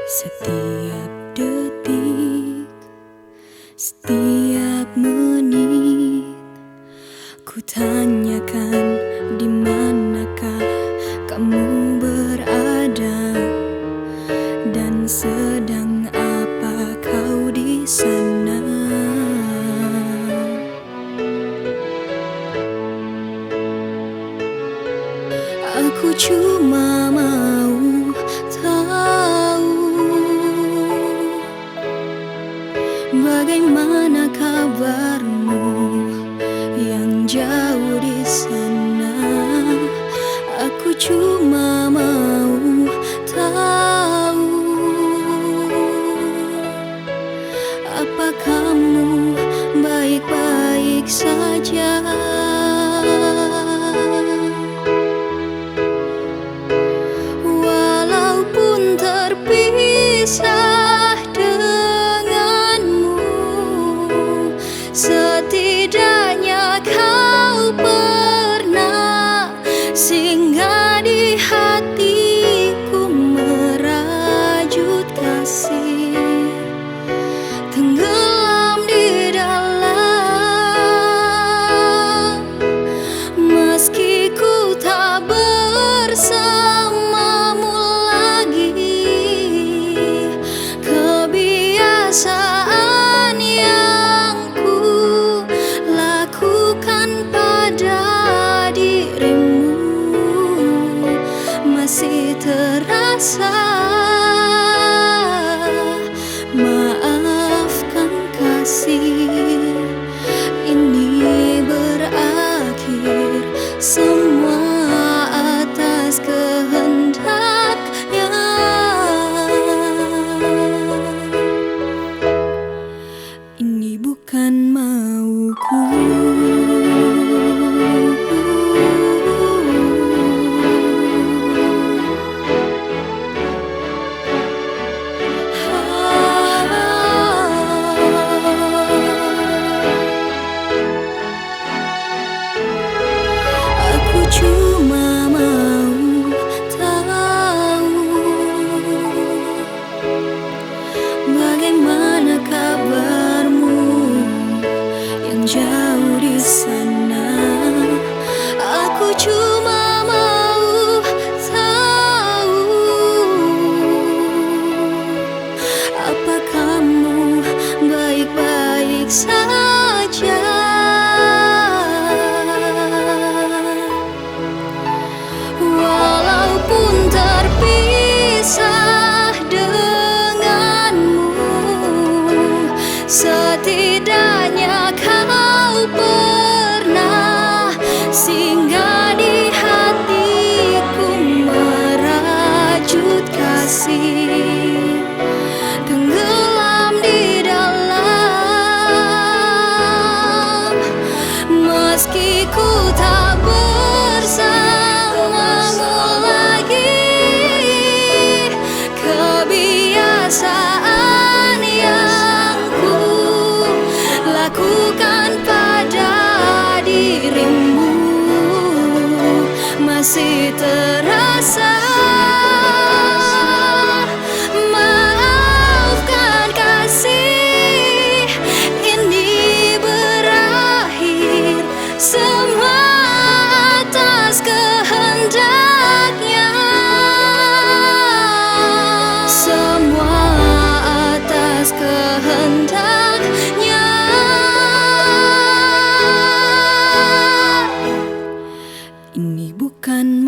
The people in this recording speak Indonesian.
Setiap detik, setiap menit, ku tanyakan di manakah kamu berada, dan sedang apa kau di sana. Aku cuma mau tahu bagaimana kabarmu yang jauh di sana. Aku cuma mau tahu apa kamu baik-baik saja. Walaupun terpisah denganmu, setidaknya kau pernah singgah di hatiku, merajut kasih, tenggelam di dalam. Meski ku tak bersamamu lagi, kebiasaan yang ku lakukan pada dirimu masih terasa. Maafkan kasih, ini berakhir semua atas kehendaknya. Ini bukan mauku. Aku cuma mau tahu bagaimana kabarmu yang jauh di sana. Aku cuma mau tahu apa kamu baik-baik saja. Walaupun terpisah denganmu, setidaknya kau pernah singgah di hatiku, merajut kasih, tenggelam di dalam. Meski ku tak bersamamu lagi, kebiasaan yang ku lakukan pada dirimu masih terasa. Maafkan kasih, ini berakhir semua atas kehendaknya. Semua atas kehendaknya. Ini bukan